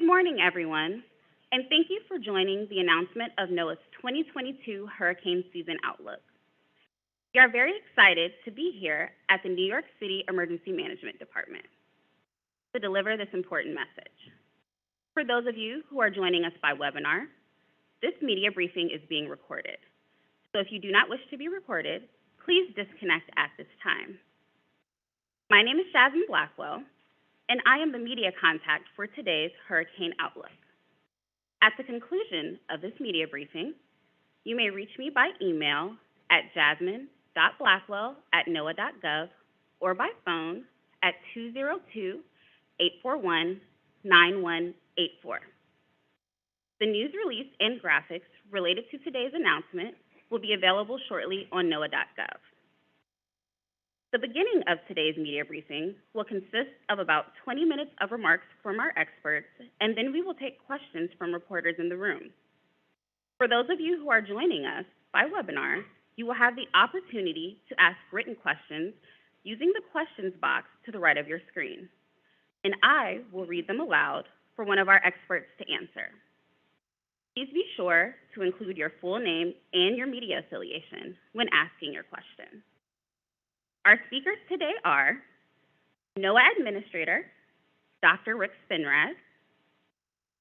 morning, everyone, and thank you for joining the announcement of NOAA's 2022 hurricane season outlook. We are very excited to be here at the New York City Emergency Management Department to deliver this important message. For those of you who are joining us by webinar, this media briefing is being recorded. So if you do not wish to be recorded, please disconnect at this time. My name is Jasmine Blackwell, and I am the media contact for today's Hurricane Outlook. At the conclusion of this media briefing, you may reach me by email at jasmine.blackwell@NOAA.gov or by phone at 202-841-9184. The news release and graphics related to today's announcement will be available shortly on NOAA.gov. The beginning of today's media briefing will consist of about 20 minutes of remarks from our experts, and then we will take questions from reporters in the room. For those of you who are joining us by webinar, you will have the opportunity to ask written questions using the questions box to the right of your screen, and I will read them aloud for one of our experts to answer. Please be sure to include your full name and your media affiliation when asking your question. Our speakers today are NOAA Administrator, Dr. Rick Spinrad,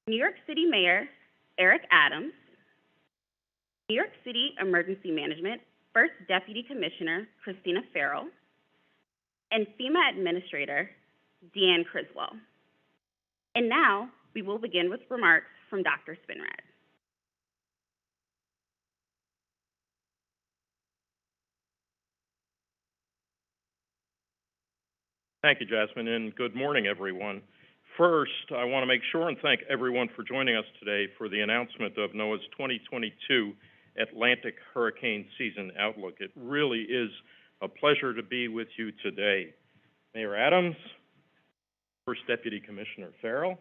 New York City Mayor Eric Adams, New York City Emergency Management First Deputy Commissioner Christina Farrell, and FEMA Administrator Deanne Criswell. And now we will begin with remarks from Dr. Spinrad. Thank you, Jasmine, and good morning, everyone. First, I want to make sure and thank everyone for joining us today for the announcement of NOAA's 2022 Atlantic Hurricane Season Outlook. It really is a pleasure to be with you today. Mayor Adams, First Deputy Commissioner Farrell,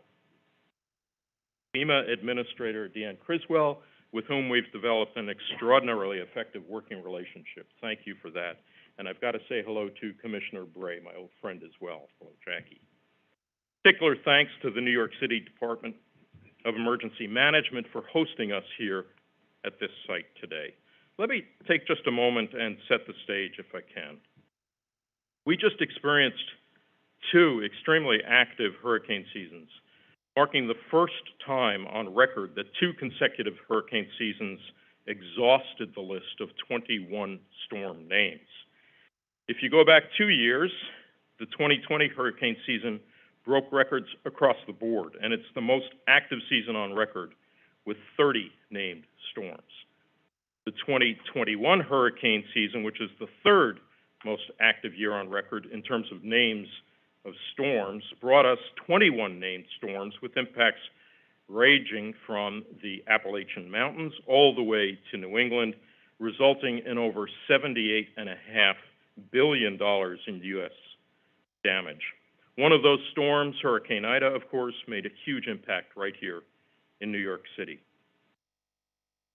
FEMA Administrator Deanne Criswell, with whom we've developed an extraordinarily effective working relationship. Thank you for that. And I've got to say hello to Commissioner Bray, my old friend as well. Hello, Jackie. Particular thanks to the New York City Department of Emergency Management for hosting us here at this site today. Let me take just a moment and set the stage if I can. We just experienced two extremely active hurricane seasons, marking the first time on record that two consecutive hurricane seasons exhausted the list of 21 storm names. If you go back 2 years, the 2020 hurricane season broke records across the board, and it's the most active season on record with 30 named storms. The 2021 hurricane season, which is the third most active year on record in terms of names of storms, brought us 21 named storms with impacts ranging from the Appalachian Mountains all the way to New England, resulting in over $78.5 billion in U.S. damage. One of those storms, Hurricane Ida, of course, made a huge impact right here in New York City.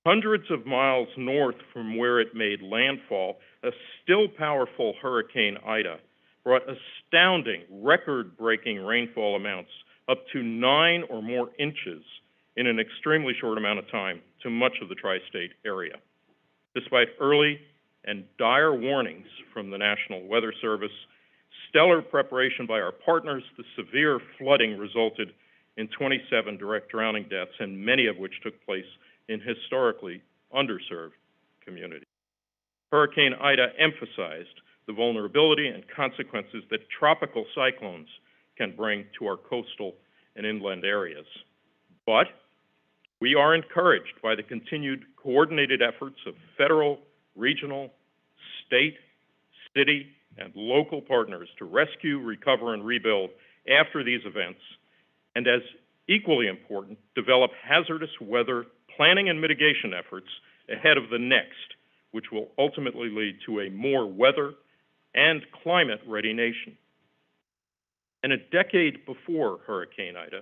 Hundreds of miles north from where it made landfall, a still powerful Hurricane Ida brought astounding, record-breaking rainfall amounts up to 9 or more inches in an extremely short amount of time to much of the tri-state area. Despite early and dire warnings from the National Weather Service, stellar preparation by our partners, the severe flooding resulted in 27 direct drowning deaths, and many of which took place in historically underserved communities. Hurricane Ida emphasized the vulnerability and consequences that tropical cyclones can bring to our coastal and inland areas. But we are encouraged by the continued coordinated efforts of federal, regional, state, city, and local partners to rescue, recover, and rebuild after these events, and as equally important, develop hazardous weather planning and mitigation efforts ahead of the next, which will ultimately lead to a more weather and climate-ready nation. And a decade before Hurricane Ida,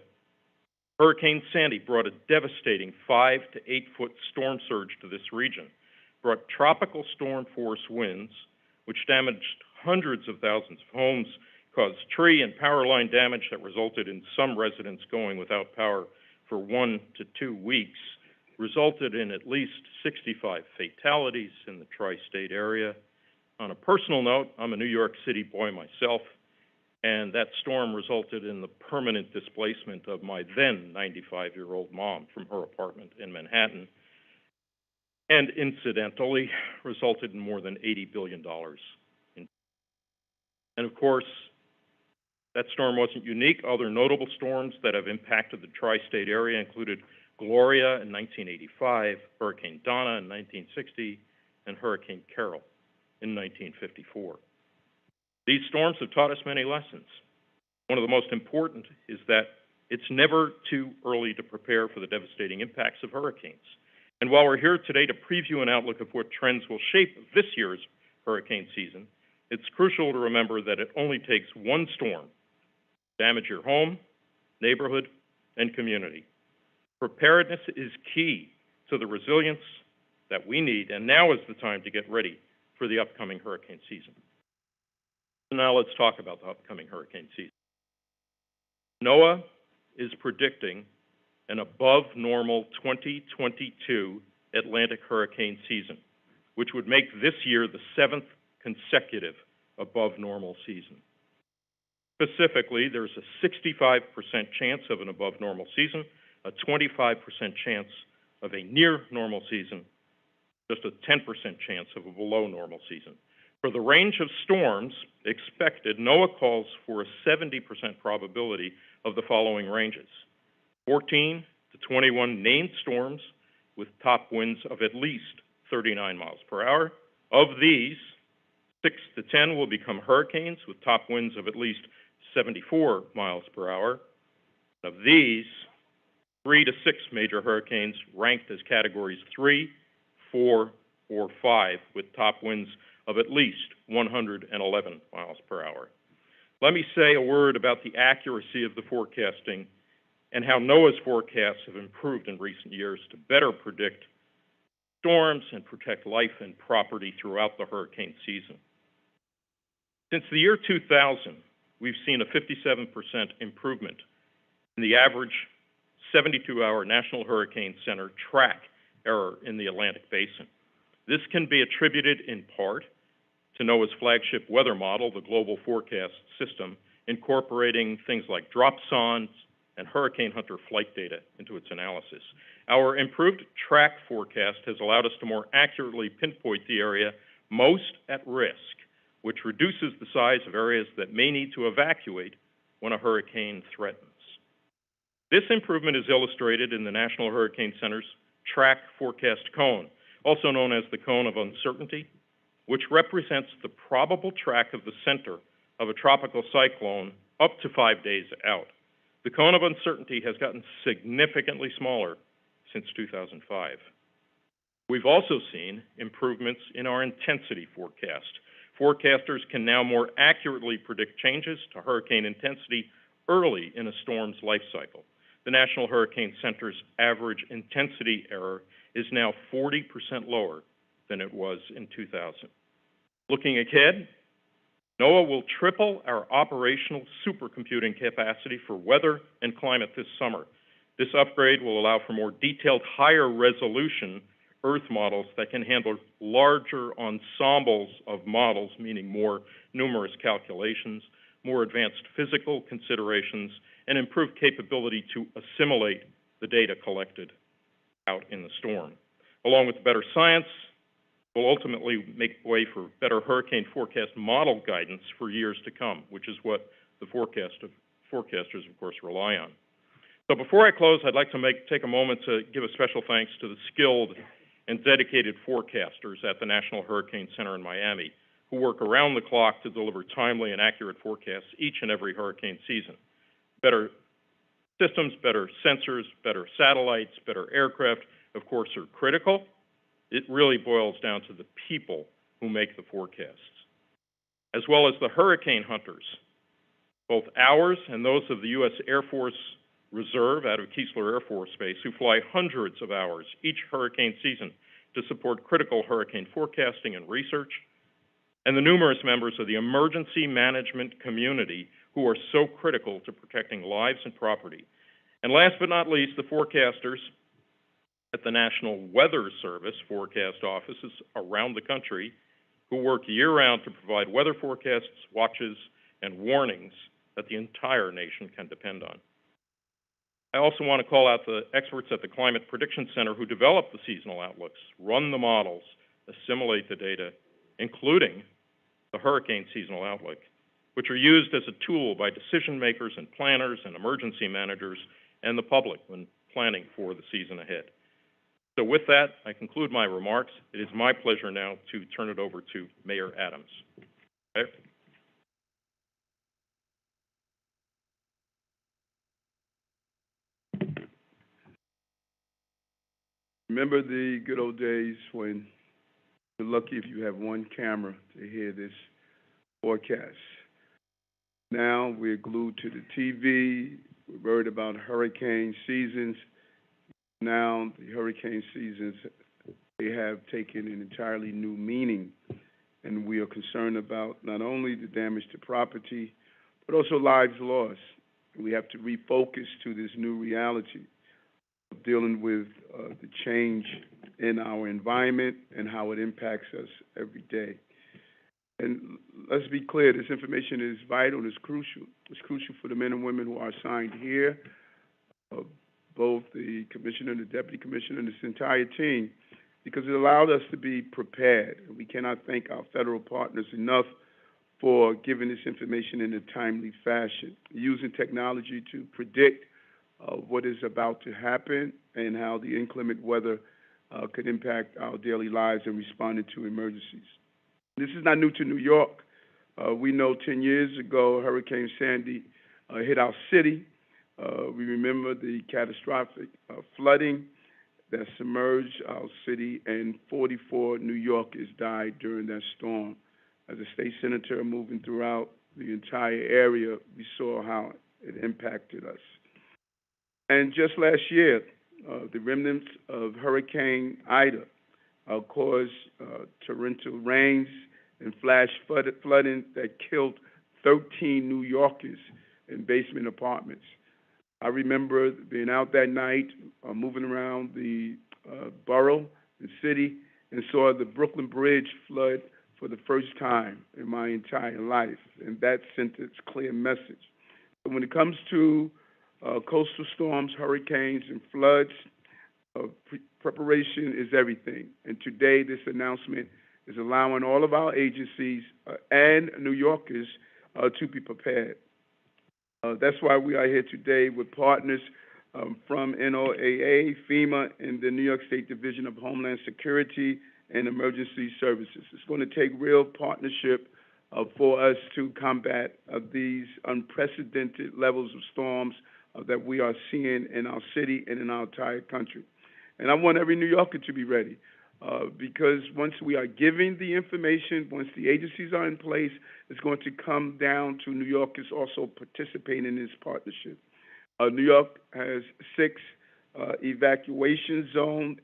Hurricane Sandy brought a devastating 5 to 8 foot storm surge to this region, brought tropical storm force winds, which damaged hundreds of thousands of homes, caused tree and power line damage that resulted in some residents going without power for 1 to 2 weeks resulted in at least 65 fatalities in the tri-state area. On a personal note, I'm a New York City boy myself, and that storm resulted in the permanent displacement of my then 95-year-old mom from her apartment in Manhattan, and incidentally resulted in more than $80 billion. And of course, that storm wasn't unique. Other notable storms that have impacted the tri-state area included Gloria in 1985, Hurricane Donna in 1960, and Hurricane Carol in 1954. These storms have taught us many lessons. One of the most important is that it's never too early to prepare for the devastating impacts of hurricanes. And while we're here today to preview an outlook of what trends will shape this year's hurricane season, it's crucial to remember that it only takes one storm to damage your home, neighborhood, and community. Preparedness is key to the resilience that we need, and now is the time to get ready for the upcoming hurricane season. So now let's talk about the upcoming hurricane season. NOAA is predicting an above normal 2022 Atlantic hurricane season, which would make this year the 7th consecutive above normal season. Specifically, there's a 65% chance of an above normal season, a 25% chance of a near normal season, just a 10% chance of a below normal season. For the range of storms expected, NOAA calls for a 70% probability of the following ranges: 14 to 21 named storms with top winds of at least 39 miles per hour. Of these, 6 to 10 will become hurricanes with top winds of at least 74 miles per hour. Of these, 3 to 6 major hurricanes ranked as categories 3, 4, or 5 with top winds of at least 111 miles per hour. Let me say a word about the accuracy of the forecasting and how NOAA's forecasts have improved in recent years to better predict storms and protect life and property throughout the hurricane season. Since the year 2000, we've seen a 57% improvement in the average 72-hour National Hurricane Center track error in the Atlantic Basin. This can be attributed in part to NOAA's flagship weather model, the Global Forecast System, incorporating things like dropsondes and Hurricane Hunter flight data into its analysis. Our improved track forecast has allowed us to more accurately pinpoint the area most at risk, which reduces the size of areas that may need to evacuate when a hurricane threatens. This improvement is illustrated in the National Hurricane Center's track forecast cone, also known as the cone of uncertainty, which represents the probable track of the center of a tropical cyclone up to 5 days out. The cone of uncertainty has gotten significantly smaller since 2005. We've also seen improvements in our intensity forecast. Forecasters can now more accurately predict changes to hurricane intensity early in a storm's life cycle. The National Hurricane Center's average intensity error is now 40% lower than it was in 2000. Looking ahead, NOAA will triple our operational supercomputing capacity for weather and climate this summer. This upgrade will allow for more detailed, higher resolution Earth models that can handle larger ensembles of models, meaning more numerous calculations, more advanced physical considerations, and improved capability to assimilate the data collected out in the storm. Along with better science, will ultimately make way for better hurricane forecast model guidance for years to come, which is what the forecasters, of course, rely on. So before I close, I'd like to take a moment to give a special thanks to the skilled and dedicated forecasters at the National Hurricane Center in Miami, who work around the clock to deliver timely and accurate forecasts each and every hurricane season. Better systems, better sensors, better satellites, better aircraft, of course, are critical. It really boils down to the people who make the forecasts, as well as the hurricane hunters, both ours and those of the U.S. Air Force Reserve out of Keesler Air Force Base, who fly hundreds of hours each hurricane season to support critical hurricane forecasting and research, and the numerous members of the emergency management community who are so critical to protecting lives and property. And last but not least, the forecasters at the National Weather Service forecast offices around the country who work year-round to provide weather forecasts, watches, and warnings that the entire nation can depend on. I also want to call out the experts at the Climate Prediction Center who develop the seasonal outlooks, run the models, assimilate the data, including the hurricane seasonal outlook, which are used as a tool by decision makers and planners and emergency managers and the public when planning for the season ahead. So with that, I conclude my remarks. It is my pleasure now to turn it over to Mayor Adams. Mayor? Remember the good old days when you're lucky if you have one camera to hear this forecast. Now we're glued to the TV. We're worried about hurricane seasons. Now the hurricane seasons, they have taken an entirely new meaning, and we are concerned about not only the damage to property, but also lives lost. We have to refocus to this new reality of dealing with the change in our environment and how it impacts us every day. And let's be clear, this information is vital and it's crucial. It's crucial for the men and women who are assigned here, both the commissioner and the deputy commissioner and this entire team, because it allowed us to be prepared. We cannot thank our federal partners enough for giving this information in a timely fashion, using technology to predict what is about to happen and how the inclement weather could impact our daily lives and responding to emergencies. This is not new to New York. We know 10 years ago, Hurricane Sandy hit our city. We remember the catastrophic flooding that submerged our city, and 44 New Yorkers died during that storm. As a state senator moving throughout the entire area, we saw how it impacted us. And just last year, the remnants of Hurricane Ida caused torrential rains and flash flooding that killed 13 New Yorkers in basement apartments. I remember being out that night, moving around the borough and city, and saw the Brooklyn Bridge flood for the first time in my entire life, and that sent its clear message. But when it comes to coastal storms, hurricanes, and floods, preparation is everything. And today, this announcement is allowing all of our agencies and New Yorkers to be prepared. That's why we are here today with partners from NOAA, FEMA, and the New York State Division of Homeland Security and Emergency Services. It's going to take real partnership for us to combat these unprecedented levels of storms that we are seeing in our city and in our entire country. And I want every New Yorker to be ready because once we are giving the information, once the agencies are in place, it's going to come down to New Yorkers also participating in this partnership. New York has 6 evacuation zone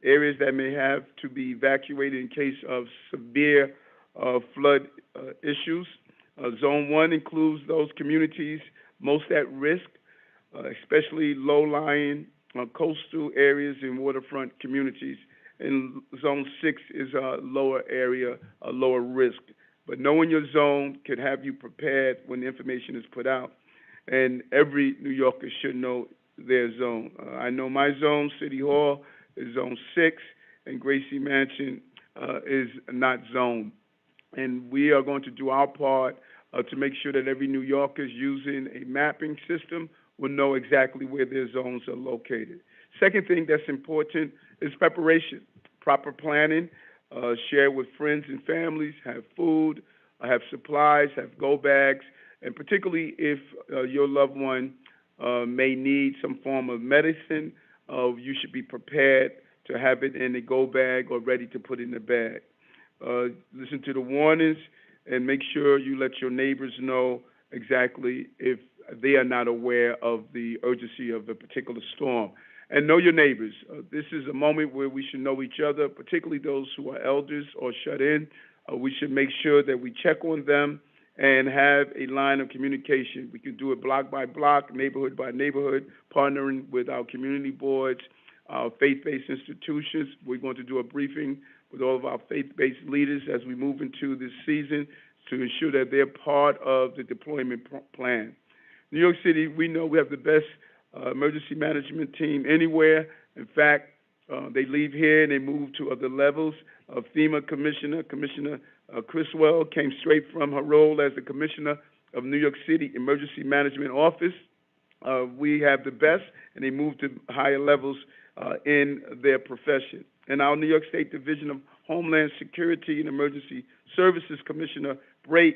areas that may have to be evacuated in case of severe flood issues. Zone 1 includes those communities most at risk, especially low-lying coastal areas and waterfront communities. And Zone 6 is a lower area, a lower risk. But knowing your zone can have you prepared when the information is put out. And every New Yorker should know their zone. I know my zone, City Hall, is Zone 6, and Gracie Mansion is not zoned. And we are going to do our part to make sure that every New Yorker is using a mapping system will know exactly where their zones are located. Second thing that's important is preparation, proper planning, share with friends and families, have food, have supplies, have go bags, and particularly if your loved one may need some form of medicine, you should be prepared to have it in a go bag or ready to put in a bag. Listen to the warnings and make sure you let your neighbors know exactly if they are not aware of the urgency of a particular storm. And know your neighbors. This is a moment where we should know each other, particularly those who are elders or shut in. We should make sure that we check on them and have a line of communication. We can do it block by block, neighborhood by neighborhood, partnering with our community boards, our faith-based institutions. We're going to do a briefing with all of our faith-based leaders as we move into this season to ensure that they're part of the deployment plan. New York City, we know we have the best emergency management team anywhere. In fact, they leave here and they move to other levels. FEMA Commissioner Criswell came straight from her role as the Commissioner of New York City Emergency Management Office. We have the best, and they move to higher levels in their profession. And our New York State Division of Homeland Security and Emergency Services Commissioner Bray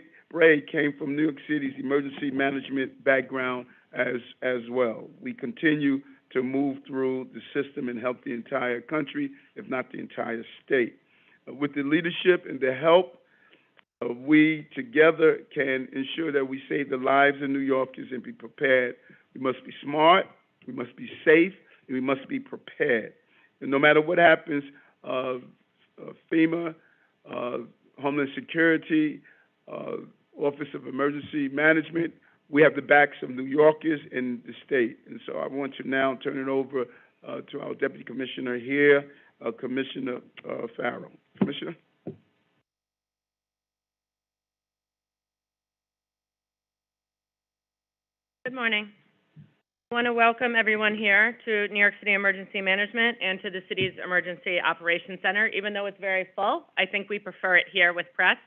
came from New York City's emergency management background as well. We continue to move through the system and help the entire country, if not the entire state. With the leadership and the help, we together can ensure that we save the lives of New Yorkers and be prepared. We must be smart, we must be safe, and we must be prepared. And no matter what happens, FEMA, Homeland Security, Office of Emergency Management, we have the backs of New Yorkers in the state. And so I want to now turn it over to our Deputy Commissioner here, Commissioner Farrell. Commissioner? Good morning. I want to welcome everyone here to New York City Emergency Management and to the city's Emergency Operations Center. Even though it's very full, I think we prefer it here with press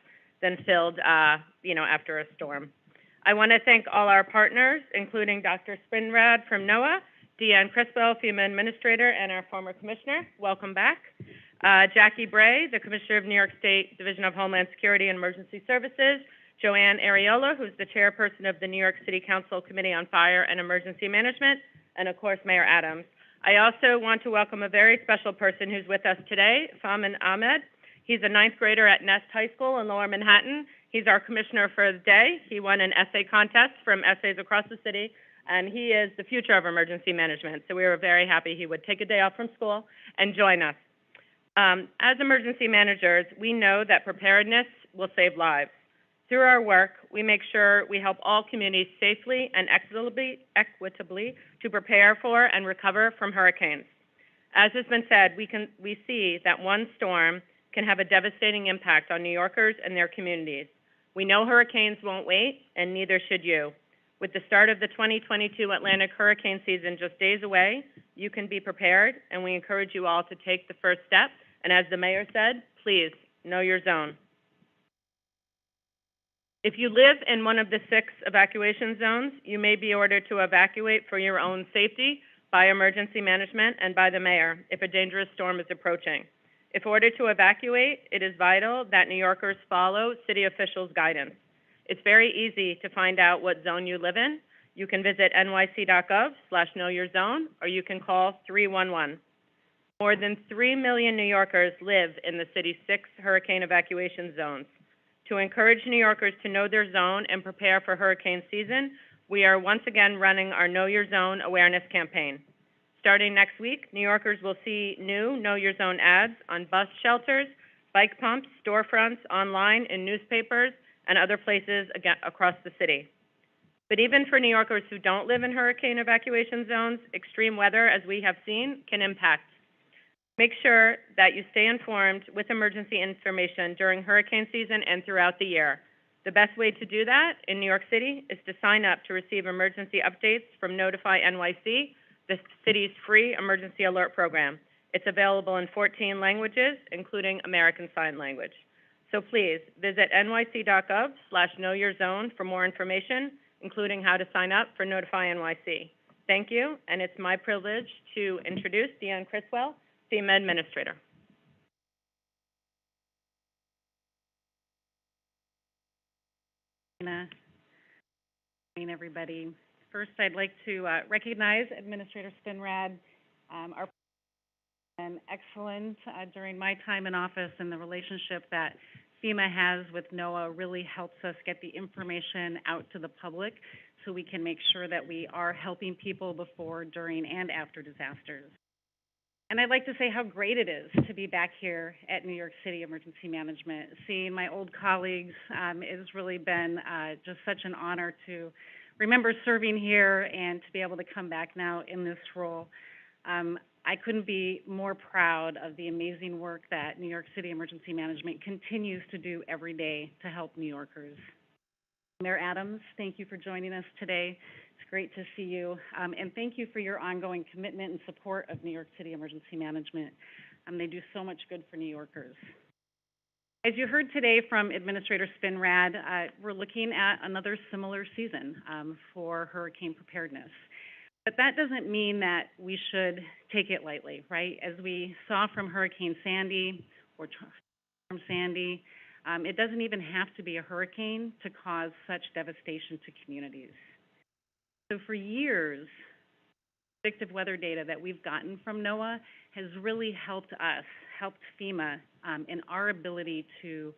than filled, after a storm. I want to thank all our partners, including Dr. Spinrad from NOAA, Deanne Criswell, FEMA Administrator, and our former Commissioner. Welcome back. Jackie Bray, the Commissioner of New York State Division of Homeland Security and Emergency Services, Joanne Ariola, who's the chairperson of the New York City Council Committee on Fire and Emergency Management, and of course, Mayor Adams. I also want to welcome a very special person who's with us today, Faman Ahmed. He's a ninth grader at Nest High School in Lower Manhattan. He's our commissioner for the day. He won an essay contest from essays across the city, and he is the future of emergency management. So we were very happy he would take a day off from school and join us. As emergency managers, we know that preparedness will save lives. Through our work, we make sure we help all communities safely and equitably to prepare for and recover from hurricanes. As has been said, we see that one storm can have a devastating impact on New Yorkers and their communities. We know hurricanes won't wait, and neither should you. With the start of the 2022 Atlantic hurricane season just days away, you can be prepared, and we encourage you all to take the first step. And as the mayor said, please know your zone. If you live in one of the 6 evacuation zones, you may be ordered to evacuate for your own safety by emergency management and by the mayor if a dangerous storm is approaching. If ordered to evacuate, it is vital that New Yorkers follow city officials' guidance. It's very easy to find out what zone you live in. You can visit NYC.gov/knowyourzone, or you can call 311. More than 3 million New Yorkers live in the city's 6 hurricane evacuation zones. To encourage New Yorkers to know their zone and prepare for hurricane season, we are once again running our Know Your Zone awareness campaign. Starting next week, New Yorkers will see new Know Your Zone ads on bus shelters, bike pumps, storefronts, online, in newspapers, and other places across the city. But even for New Yorkers who don't live in hurricane evacuation zones, extreme weather, as we have seen, can impact. Make sure that you stay informed with emergency information during hurricane season and throughout the year. The best way to do that in New York City is to sign up to receive emergency updates from Notify NYC, the city's free emergency alert program. It's available in 14 languages, including American Sign Language. So please visit NYC.gov/knowyourzone for more information, including how to sign up for Notify NYC. Thank you, and it's my privilege to introduce Deanne Criswell, FEMA Administrator. Good morning, everybody. First, I'd like to recognize Administrator Spinrad. Our been excellent during my time in office, and the relationship that FEMA has with NOAA really helps us get the information out to the public so we can make sure that we are helping people before, during, and after disasters. And I'd like to say how great it is to be back here at New York City Emergency Management. Seeing my old colleagues, it has really been just such an honor to remember serving here and to be able to come back now in this role. I couldn't be more proud of the amazing work that New York City Emergency Management continues to do every day to help New Yorkers. Mayor Adams, thank you for joining us today. It's great to see you, and thank you for your ongoing commitment and support of New York City Emergency Management. They do so much good for New Yorkers. As you heard today from Administrator Spinrad, we're looking at another similar season for hurricane preparedness. But that doesn't mean that we should take it lightly, right? As we saw from Hurricane Sandy or from Sandy, it doesn't even have to be a hurricane to cause such devastation to communities. So for years, predictive weather data that we've gotten from NOAA has really helped us, helped FEMA in our ability to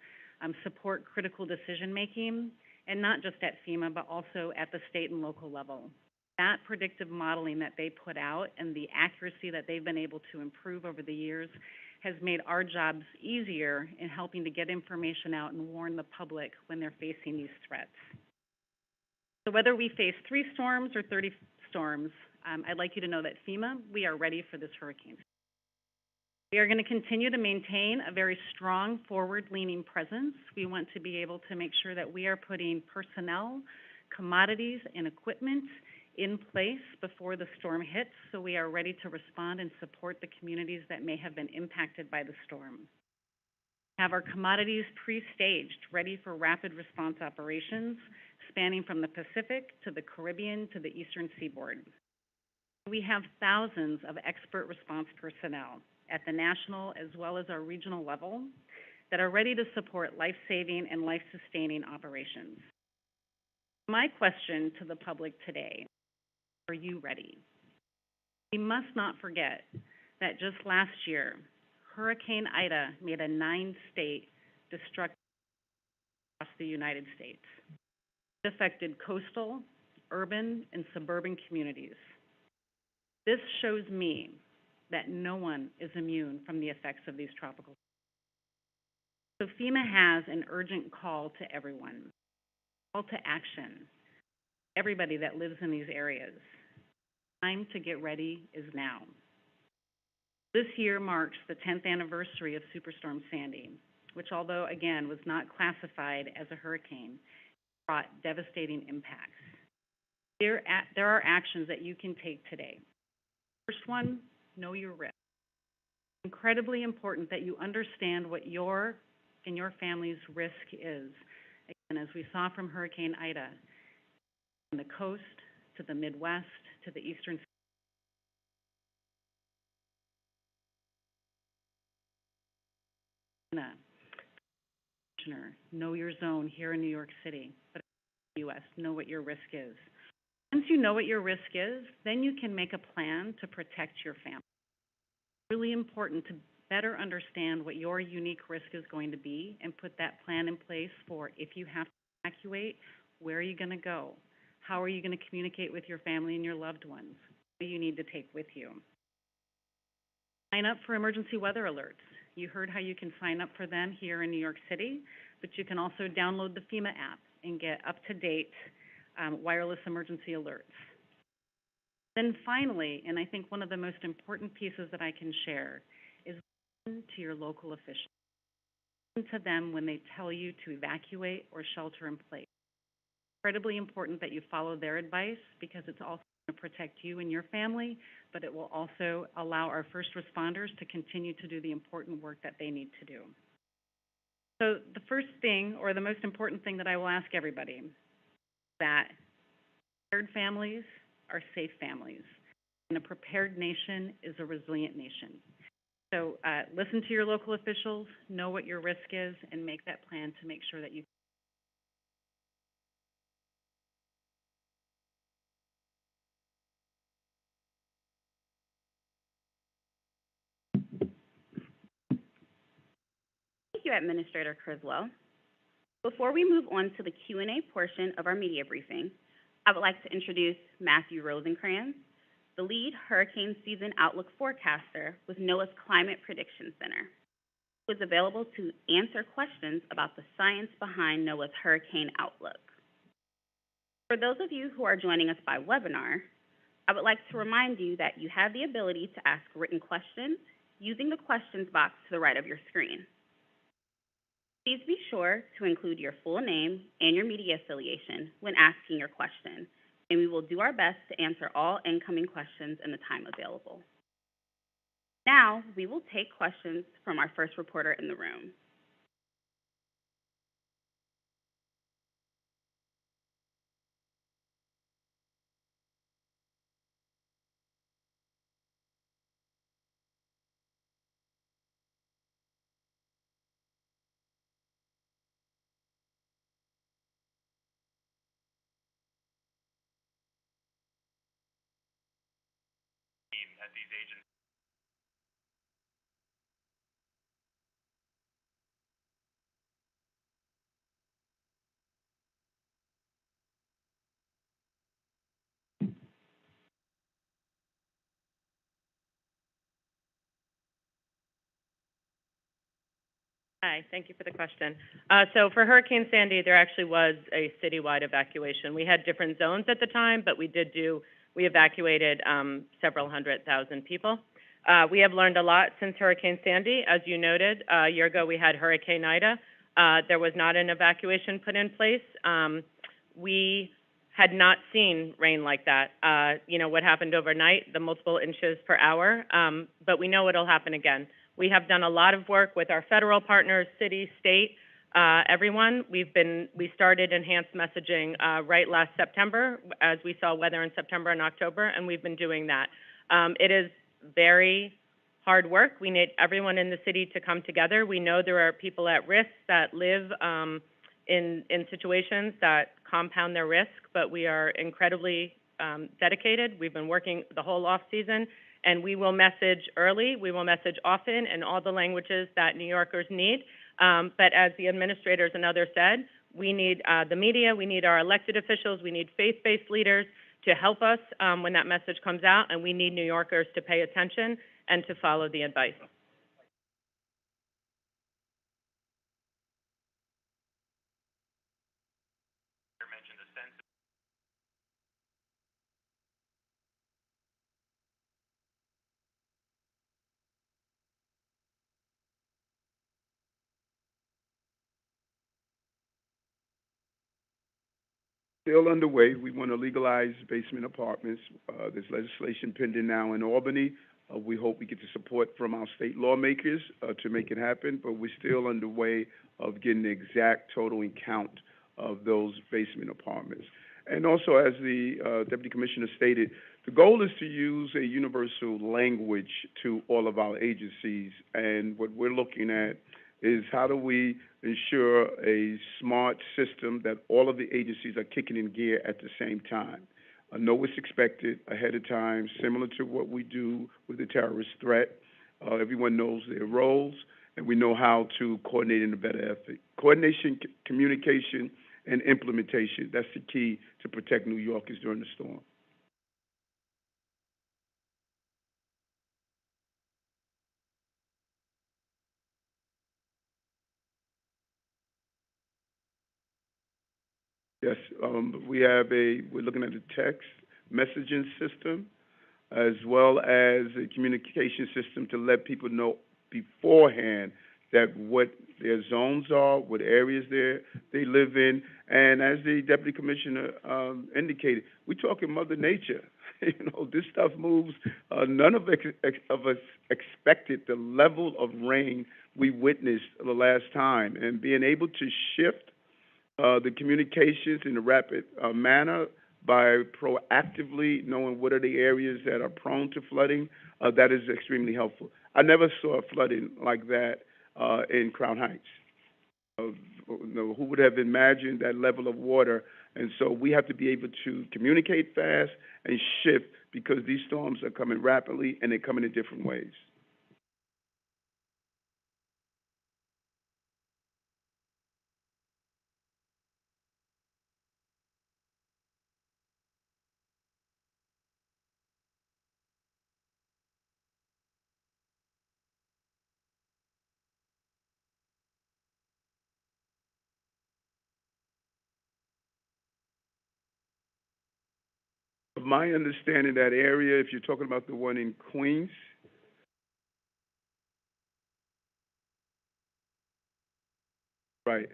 support critical decision-making, and not just at FEMA, but also at the state and local level. That predictive modeling that they put out and the accuracy that they've been able to improve over the years has made our jobs easier in helping to get information out and warn the public when they're facing these threats. So whether we face 3 storms or 30 storms, I'd like you to know that FEMA, we are ready for this hurricane. We are going to continue to maintain a very strong forward-leaning presence. We want to be able to make sure that we are putting personnel, commodities, and equipment in place before the storm hits, so we are ready to respond and support the communities that may have been impacted by the storm. We have our commodities pre-staged, ready for rapid response operations, spanning from the Pacific to the Caribbean to the Eastern Seaboard. We have thousands of expert response personnel at the national as well as our regional level that are ready to support life-saving and life-sustaining operations. My question to the public today: are you ready? We must not forget that just last year, Hurricane Ida made a 9-state destruction across the United States. It affected coastal, urban, and suburban communities. This shows me that no one is immune from the effects of these tropical storms. So FEMA has an urgent call to everyone, call to action, everybody that lives in these areas. Time to get ready is now. This year marks the 10th anniversary of Superstorm Sandy, which, although again was not classified as a hurricane, brought devastating impacts. There are actions that you can take today. First one, know your risk. It's incredibly important that you understand what your and your family's risk is. Again, as we saw from Hurricane Ida, from the coast to the Midwest to the Eastern know your zone here in New York City, but in the U.S., know what your risk is. Once you know what your risk is, then you can make a plan to protect your family. It's really important to better understand what your unique risk is going to be and put that plan in place for if you have to evacuate, where are you going to go? How are you going to communicate with your family and your loved ones? What do you need to take with you? Sign up for emergency weather alerts. You heard how you can sign up for them here in New York City, but you can also download the FEMA app and get up-to-date wireless emergency alerts. Then finally, and I think one of the most important pieces that I can share, is listen to your local officials. Listen to them when they tell you to evacuate or shelter in place. It's incredibly important that you follow their advice because it's also going to protect you and your family, but it will also allow our first responders to continue to do the important work that they need to do. So the first thing, or the most important thing that I will ask everybody, is that prepared families are safe families, and a prepared nation is a resilient nation. So listen to your local officials, know what your risk is, and make that plan to make sure that you Thank you, Administrator Criswell. Before we move on to the Q&A portion of our media briefing, I would like to introduce Matthew Rosencrans, the lead hurricane season outlook forecaster with NOAA's Climate Prediction Center, who is available to answer questions about the science behind NOAA's hurricane outlook. For those of you who are joining us by webinar, I would like to remind you that you have the ability to ask written questions using the questions box to the right of your screen. Please be sure to include your full name and your media affiliation when asking your question, and we will do our best to answer all incoming questions in the time available. Now, we will take questions from our first reporter in the room. Hi, thank you for the question. So for Hurricane Sandy, there actually was a citywide evacuation. We had different zones at the time, but we evacuated several 100,000 people. We have learned a lot since Hurricane Sandy. As you noted, a year ago we had Hurricane Ida. There was not an evacuation put in place. We had not seen rain like that. You know, what happened overnight, the multiple inches per hour, but we know it'll happen again. We have done a lot of work with our federal partners, city, state, everyone. We started enhanced messaging right last September as we saw weather in September and October, and we've been doing that. It is very hard work. We need everyone in the city to come together. We know there are people at risk that live in situations that compound their risk, but we are incredibly dedicated. We've been working the whole off season. And we will message early, we will message often in all the languages that New Yorkers need. But as the administrators and others said, we need the media, we need our elected officials, we need faith-based leaders to help us when that message comes out, and we need New Yorkers to pay attention and to follow the advice. Still underway. We want to legalize basement apartments. There's legislation pending now in Albany. We hope we get the support from our state lawmakers to make it happen, but we're still underway of getting the exact total count of those basement apartments. And also, as the Deputy Commissioner stated, the goal is to use a universal language to all of our agencies, and what we're looking at is how do we ensure a smart system that all of the agencies are kicking in gear at the same time. Know what's expected ahead of time, similar to what we do with the terrorist threat. Everyone knows their roles, and we know how to coordinate in a better effort. Coordination, communication, and implementation, that's the key to protect New Yorkers during the storm. Yes, we're looking at a text messaging system as well as a communication system to let people know beforehand that what their zones are, what areas they live in. And as the Deputy Commissioner indicated, we're talking Mother Nature. You know, this stuff moves. None of us expected the level of rain we witnessed the last time. And being able to shift the communications in a rapid manner by proactively knowing what are the areas that are prone to flooding, that is extremely helpful. I never saw flooding like that in Crown Heights. Who would have imagined that level of water? And so we have to be able to communicate fast and shift because these storms are coming rapidly and they're coming in different ways. my understanding, that area, if you're talking about the one in Queens, right?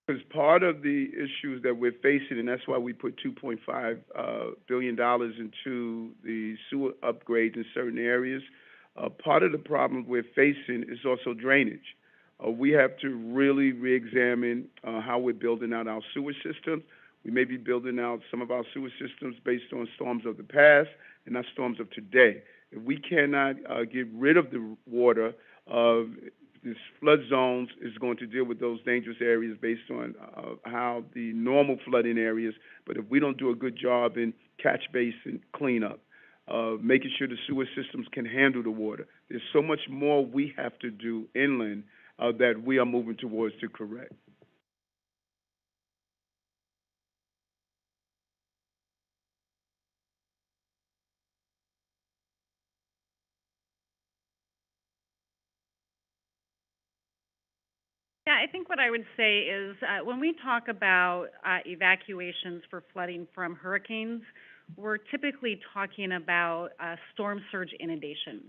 Because part of the issues that we're facing, and that's why we put $2.5 billion into the sewer upgrades in certain areas, part of the problem we're facing is also drainage. We have to really re-examine how we're building out our sewer systems. We may be building out some of our sewer systems based on storms of the past and not storms of today. If we cannot get rid of the water, this flood zones is going to deal with those dangerous areas based on how the normal flooding areas, but if we don't do a good job in catch basin cleanup, making sure the sewer systems can handle the water, there's so much more we have to do inland that we are moving towards to correct. Yeah, I think what I would say is when we talk about evacuations for flooding from hurricanes, we're typically talking about storm surge inundation.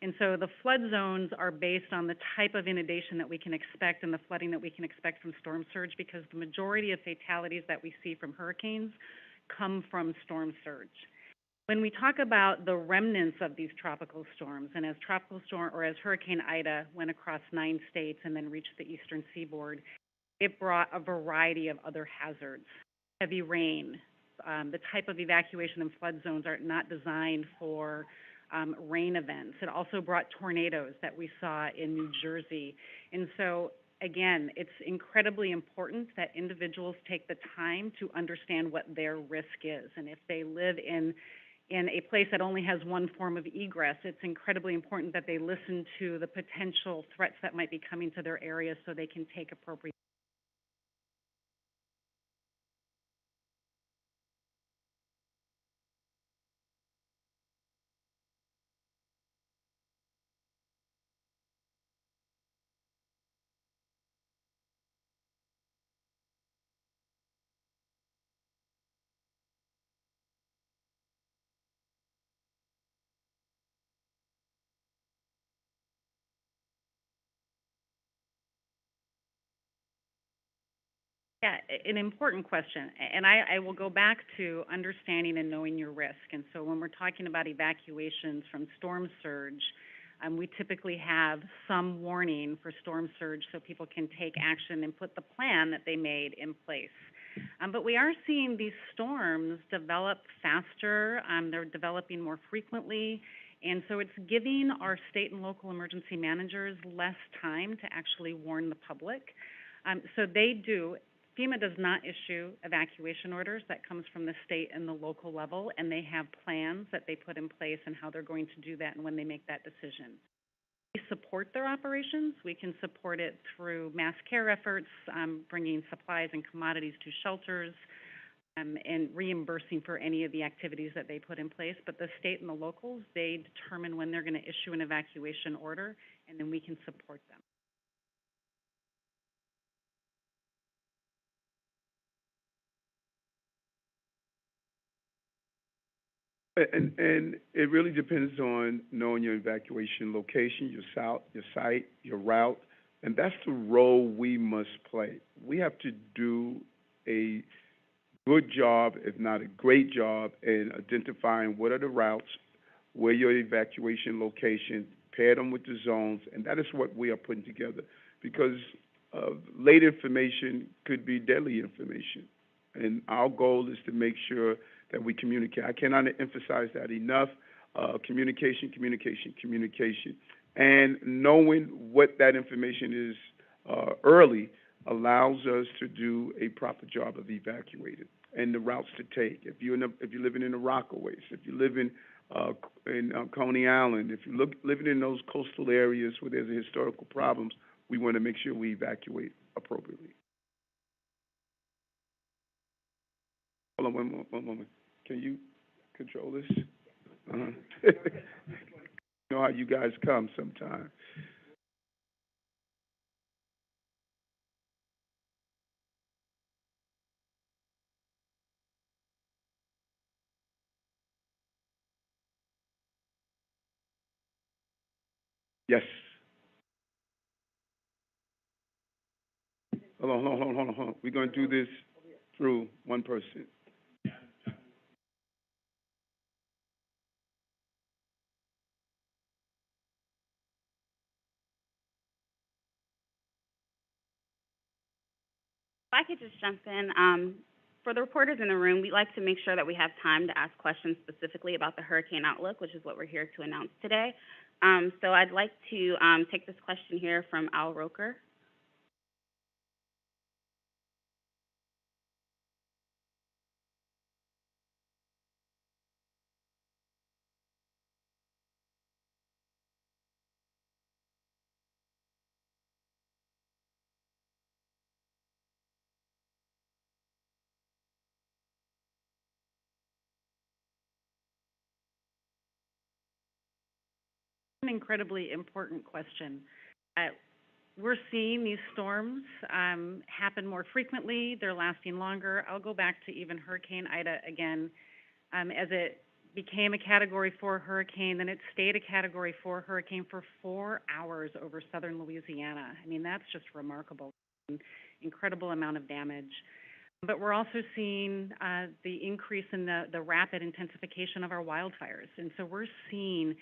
And so the flood zones are based on the type of inundation that we can expect and the flooding that we can expect from storm surge, because the majority of fatalities that we see from hurricanes come from storm surge. When we talk about the remnants of these tropical storms, and as Hurricane Ida went across 9 states and then reached the eastern seaboard, it brought a variety of other hazards. Heavy rain, the type of evacuation and flood zones are not designed for rain events. It also brought tornadoes that we saw in New Jersey. And so, again, it's incredibly important that individuals take the time to understand what their risk is. And if they live in a place that only has one form of egress, it's incredibly important that they listen to the potential threats that might be coming to their area so they can take appropriate. Yeah, an important question. And I will go back to understanding and knowing your risk. And so when we're talking about evacuations from storm surge, we typically have some warning for storm surge so people can take action and put the plan that they made in place. But we are seeing these storms develop faster. They're developing more frequently. And so it's giving our state and local emergency managers less time to actually warn the public. So they do. FEMA does not issue evacuation orders. That comes from the state and the local level, and they have plans that they put in place and how they're going to do that and when they make that decision. We support their operations. We can support it through mass care efforts, bringing supplies and commodities to shelters, and reimbursing for any of the activities that they put in place. But the state and the locals, they determine when they're going to issue an evacuation order, and then we can support them. And it really depends on knowing your evacuation location, your site, your route, and that's the role we must play. We have to do a good job, if not a great job, in identifying what are the routes, where your evacuation location, pair them with the zones, and that is what we are putting together. Because late information could be deadly information, and our goal is to make sure that we communicate. I cannot emphasize that enough. Communication, communication, communication. And knowing what that information is early allows us to do a proper job of evacuating and the routes to take. If you're living in the Rockaways, if you live in Coney Island, if you're living in those coastal areas where there's historical problems, we want to make sure we evacuate appropriately. Hold on one moment. Can you control this? You know how you guys come sometimes. Yes. Hold on. We're going to do this through one person. If I could just jump in, for the reporters in the room, we'd like to make sure that we have time to ask questions specifically about the hurricane outlook, which is what we're here to announce today. So I'd like to take this question here from Al Roker. An incredibly important question. We're seeing these storms happen more frequently. They're lasting longer. I'll go back to even Hurricane Ida again. As it became a Category 4 hurricane, then it stayed a Category 4 hurricane for 4 hours over southern Louisiana. I mean, that's just remarkable. Incredible amount of damage. But we're also seeing the increase in the rapid intensification of our wildfires. And so we're seeing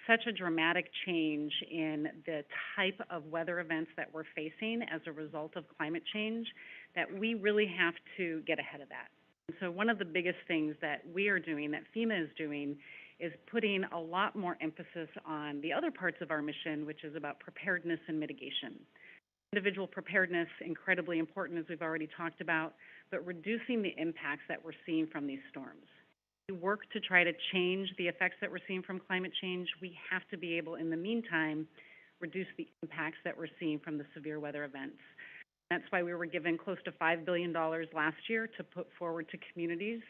such a dramatic change in the type of weather events that we're facing as a result of climate change that we really have to get ahead of that. And so one of the biggest things that we are doing, that FEMA is doing, is putting a lot more emphasis on the other parts of our mission, which is about preparedness and mitigation. Individual preparedness, incredibly important, as we've already talked about, but reducing the impacts that we're seeing from these storms. We work to try to change the effects that we're seeing from climate change. We have to be able, in the meantime, reduce the impacts that we're seeing from the severe weather events. That's why we were given close to $5 billion last year to put forward to communities,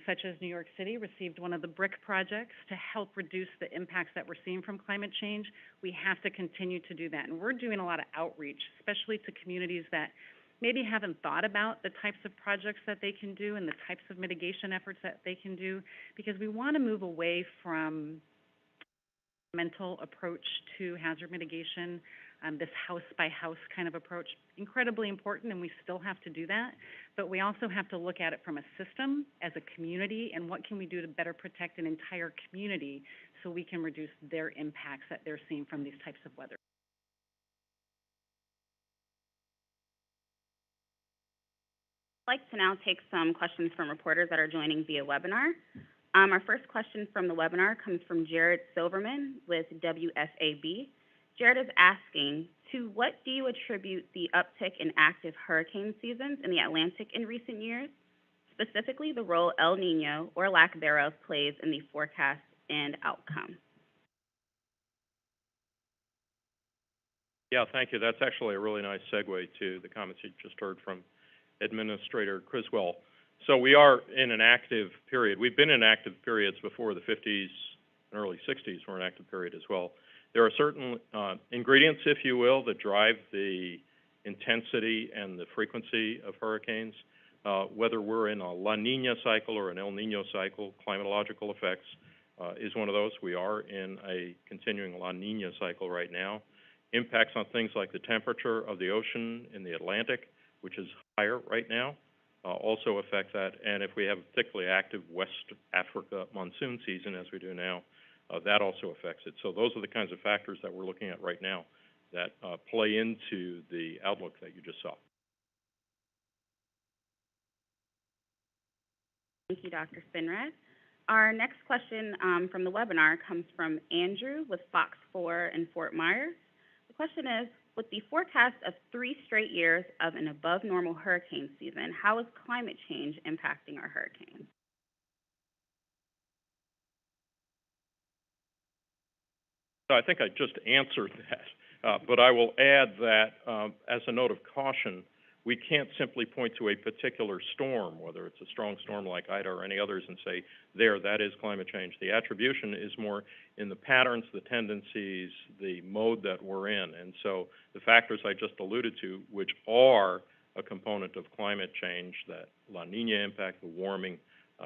such as New York City received one of the BRIC projects to help reduce the impacts that we're seeing from climate change. We have to continue to do that. And we're doing a lot of outreach, especially to communities that maybe haven't thought about the types of projects that they can do and the types of mitigation efforts that they can do, because we want to move away from mental approach to hazard mitigation, this house-by-house kind of approach. Incredibly important, and we still have to do that, but we also have to look at it from a system, as a community, and what can we do to better protect an entire community so we can reduce their impacts that they're seeing from these types of weather. I'd like to now take some questions from reporters that are joining via webinar. Our first question from the webinar comes from Jared Silverman with WSAB. Jared is asking, to what do you attribute the uptick in active hurricane seasons in the Atlantic in recent years, specifically the role El Nino, or lack thereof, plays in the forecast and outcome? Yeah, thank you. That's actually a really nice segue to the comments you just heard from Administrator Criswell. So we are in an active period. We've been in active periods before. The 50s and early 60s were an active period as well. There are certain ingredients, if you will, that drive the intensity and the frequency of hurricanes. Whether we're in a La Nina cycle or an El Nino cycle, climatological effects is one of those. We are in a continuing La Nina cycle right now. Impacts on things like the temperature of the ocean in the Atlantic, which is higher right now, also affect that. And if we have a particularly active West Africa monsoon season, as we do now, that also affects it. So those are the kinds of factors that we're looking at right now that play into the outlook that you just saw. Thank you, Dr. Spinrad. Our next question from the webinar comes from Andrew with Fox 4 in Fort Myers. The question is, with the forecast of 3 straight years of an above-normal hurricane season, how is climate change impacting our hurricanes? So I think I just answered that, but I will add that as a note of caution, we can't simply point to a particular storm, whether it's a strong storm like Ida or any others, and say, there, that is climate change. The attribution is more in the patterns, the tendencies, the mode that we're in. And so the factors I just alluded to, which are a component of climate change, that La Nina impact, the warming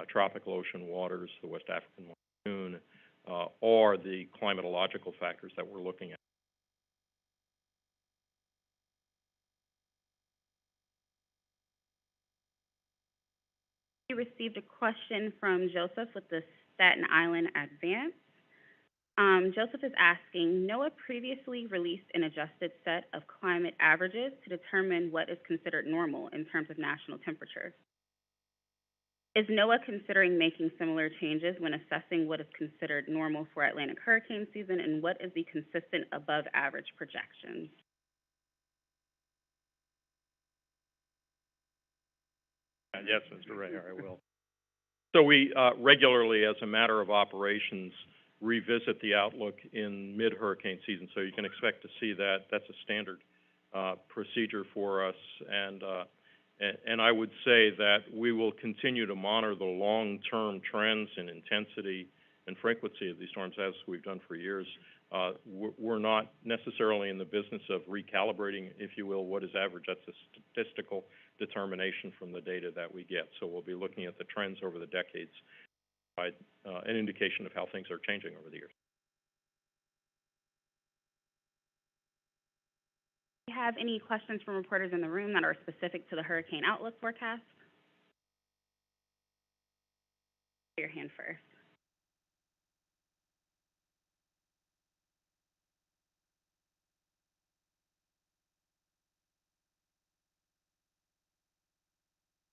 tropical ocean waters, the West African monsoon, are the climatological factors that we're looking at. We received a question from Joseph with the Staten Island Advance. Joseph is asking, NOAA previously released an adjusted set of climate averages to determine what is considered normal in terms of national temperatures. Is NOAA considering making similar changes when assessing what is considered normal for Atlantic hurricane season, and what is the consistent above average projections? Yes, Mr. Ray, I will. So we regularly, as a matter of operations, revisit the outlook in mid-hurricane season. So you can expect to see that. That's a standard procedure for us. And I would say that we will continue to monitor the long-term trends in intensity and frequency of these storms, as we've done for years. We're not necessarily in the business of recalibrating, if you will, what is average. That's a statistical determination from the data that we get. So we'll be looking at the trends over the decades, provide an indication of how things are changing over the years. Do you have any questions from reporters in the room that are specific to the hurricane outlook forecast? Raise your hand first.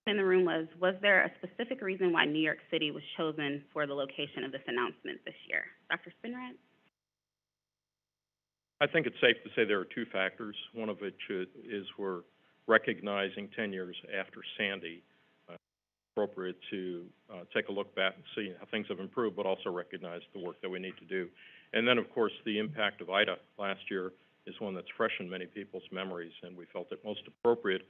In the room was there a specific reason why New York City was chosen for the location of this announcement this year? Dr. Spinrad? I think it's safe to say there are two factors. One of which is we're recognizing 10 years after Sandy, appropriate to take a look back and see how things have improved, but also recognize the work that we need to do. And then, of course, the impact of Ida last year is one that's fresh in many people's memories, and we felt it most appropriate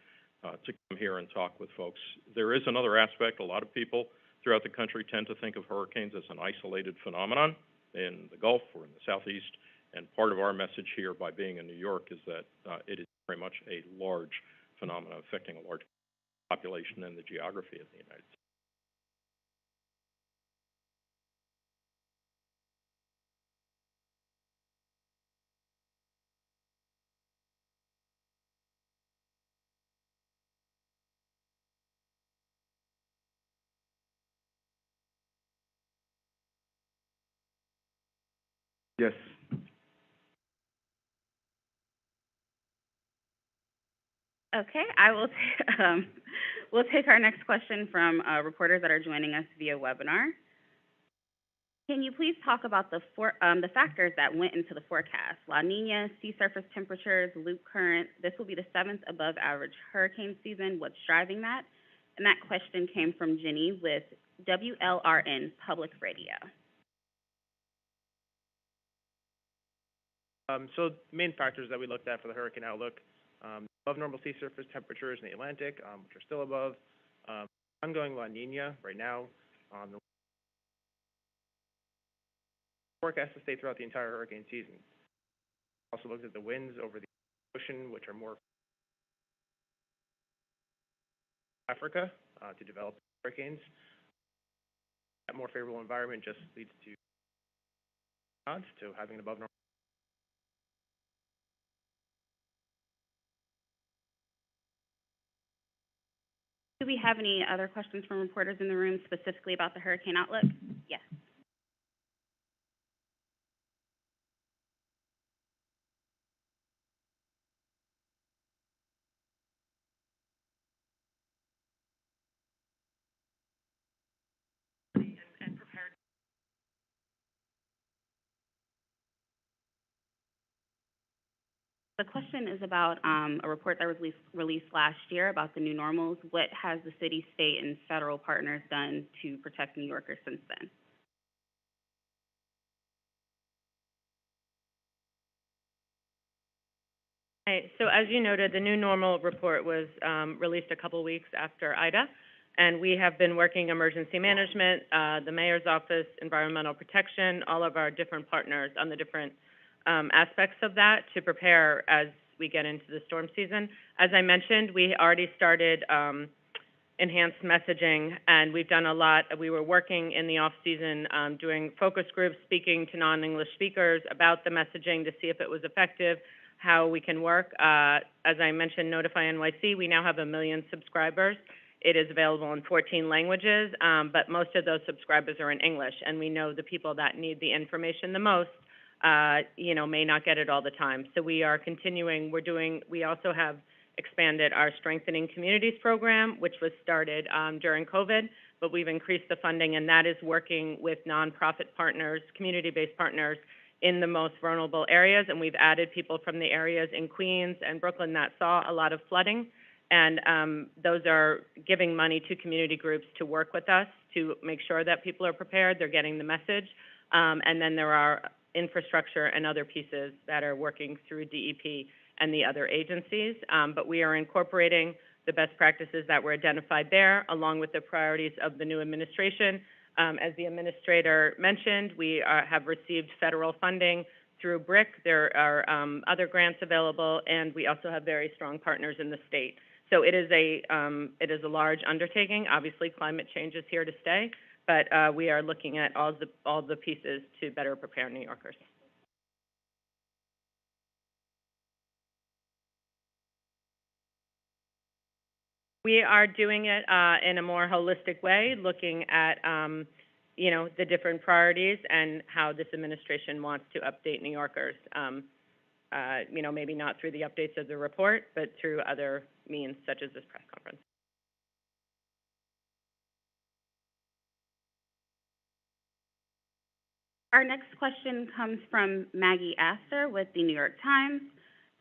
to come here and talk with folks. There is another aspect. A lot of people throughout the country tend to think of hurricanes as an isolated phenomenon in the Gulf or in the Southeast. And part of our message here, by being in New York, is that it is very much a large phenomenon affecting a large population and the geography of the United States. Yes. Okay, we'll take our next question from reporters that are joining us via webinar. Can you please talk about the factors that went into the forecast? La Nina, sea surface temperatures, loop current. This will be the 7th above average hurricane season. What's driving that? And that question came from Jenny with WLRN Public Radio. So the main factors that we looked at for the hurricane outlook, above normal sea surface temperatures in the Atlantic, which are still above, ongoing La Nina right now, the forecast to stay throughout the entire hurricane season. Also looked at the winds over the ocean, which are more Africa to develop hurricanes. That more favorable environment just leads to having an above normal. Do we have any other questions from reporters in the room specifically about the hurricane outlook? Yes. And prepared. The question is about a report that was released last year about the new normals. What has the city, state, and federal partners done to protect New Yorkers since then? Right, so as you noted, the new normal report was released a couple weeks after Ida, and we have been working emergency management, the mayor's office, environmental protection, all of our different partners on the different aspects of that to prepare as we get into the storm season. As I mentioned, we already started enhanced messaging, and we've done a lot. We were working in the off-season doing focus groups, speaking to non-English speakers about the messaging to see if it was effective, how we can work. As I mentioned, Notify NYC, we now have 1 million subscribers, It is available in 14 languages, but most of those subscribers are in English, and we know the people that need the information the most, may not get it all the time. So we are continuing. We also have expanded our Strengthening Communities program, which was started during COVID, but we've increased the funding, and that is working with nonprofit partners, community-based partners in the most vulnerable areas, and we've added people from the areas in Queens and Brooklyn that saw a lot of flooding, and those are giving money to community groups to work with us to make sure that people are prepared, they're getting the message, and then there are infrastructure and other pieces that are working through DEP and the other agencies, but we are incorporating the best practices that were identified there, along with the priorities of the new administration. As the administrator mentioned, we have received federal funding through BRIC. There are other grants available, and we also have very strong partners in the state. So it is a large undertaking. Obviously, climate change is here to stay, but we are looking at all the pieces to better prepare New Yorkers. We are doing it in a more holistic way, looking at, the different priorities and how this administration wants to update New Yorkers. Maybe not through the updates of the report, but through other means, such as this press conference. Our next question comes from Maggie Astor with the New York Times.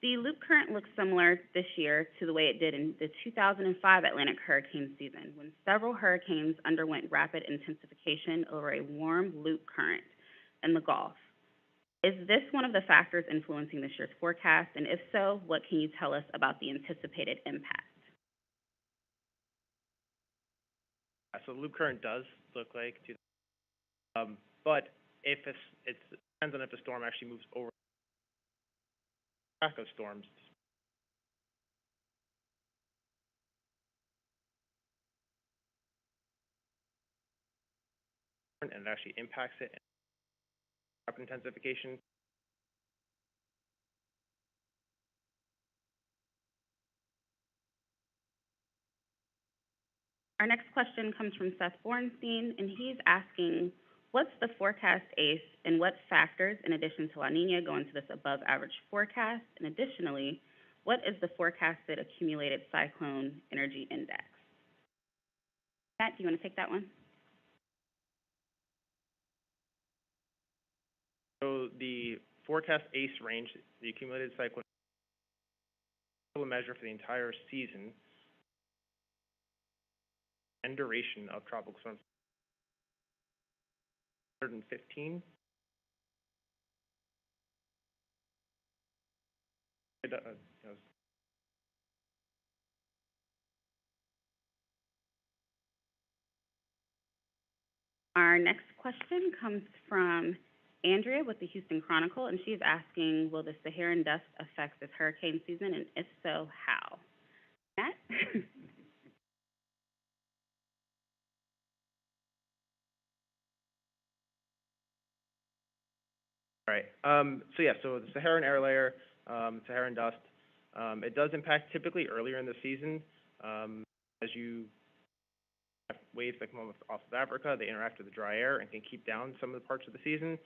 The loop current looks similar this year to the way it did in the 2005 Atlantic hurricane season, when several hurricanes underwent rapid intensification over a warm loop current in the Gulf. Is this one of the factors influencing this year's forecast? And if so, what can you tell us about the anticipated impact? So the loop current does look like, but if it depends on if the storm actually moves over track of storms. And it actually impacts it. Intensification. Our next question comes from Seth Bornstein, and he's asking, what's the forecast ACE and what factors, in addition to La Nina, go into this above-average forecast? And additionally, what is the forecasted accumulated cyclone energy index? Matt, do you want to take that one? So the forecast ACE range, the accumulated cyclone measure for the entire season and duration of tropical storms. 115. Our next question comes from Andrea with the Houston Chronicle, and she's asking, will the Saharan dust affect this hurricane season, and if so, how? Matt? All right. So the Saharan air layer, Saharan dust, it does impact typically earlier in the season. As you have waves that come off of Africa, they interact with the dry air and can keep down some of the parts of the season.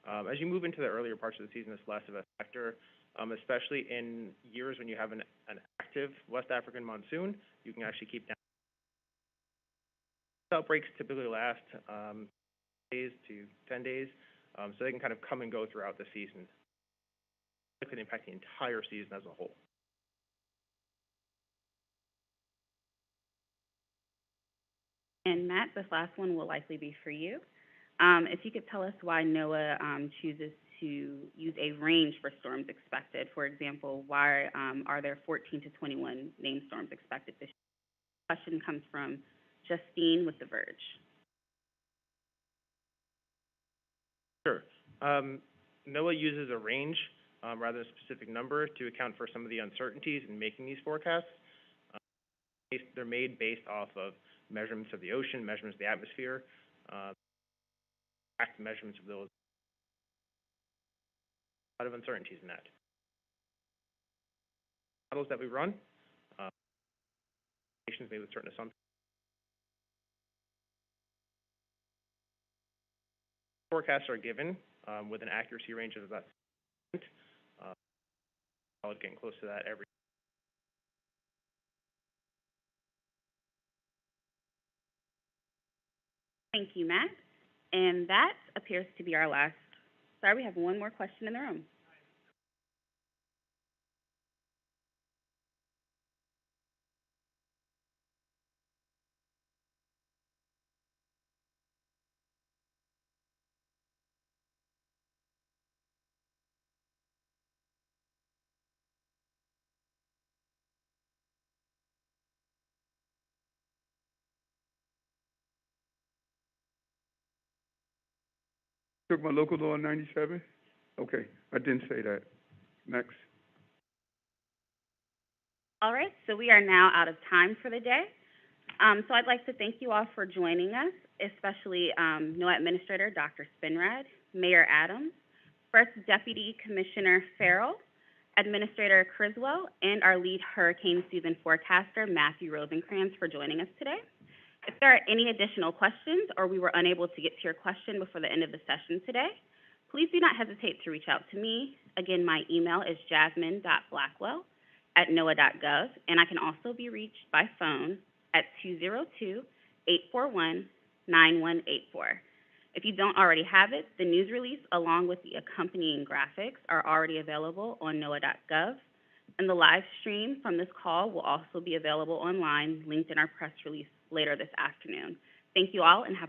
As you move into the earlier parts of the season, it's less of a factor, especially in years when you have an active West African monsoon. You can actually keep down. Outbreaks typically last days to 10 days. So they can kind of come and go throughout the season. It could impact the entire season as a whole. And Matt, this last one will likely be for you. If you could tell us why NOAA chooses to use a range for storms expected. For example, why are there 14 to 21 named storms expected this year? The question comes from Justine with The Verge. Sure. NOAA uses a range rather than a specific number to account for some of the uncertainties in making these forecasts. They're made based off of measurements of the ocean, measurements of the atmosphere, measurements of those. A lot of uncertainties in that. Models that we run, made with certain assumptions. forecasts are given, with an accuracy range of about, getting close to that every. Thank you, Matt. And that appears to be our last. Sorry, we have one more question in the room. Took my local law in 97? Okay, I didn't say that. Next. All right, so we are now out of time for the day. So I'd like to thank you all for joining us, especially NOAA Administrator Dr. Spinrad, Mayor Adams, First Deputy Commissioner Farrell, Administrator Criswell, and our lead hurricane season forecaster, Matthew Rosencrantz, for joining us today. If there are any additional questions or we were unable to get to your question before the end of the session today, please do not hesitate to reach out to me. Again, my email is jasmine.blackwell@NOAA.gov, and I can also be reached by phone at 202-841-9184. If you don't already have it, the news release along with the accompanying graphics are already available on NOAA.gov, and the live stream from this call will also be available online, linked in our press release later this afternoon. Thank you all, and have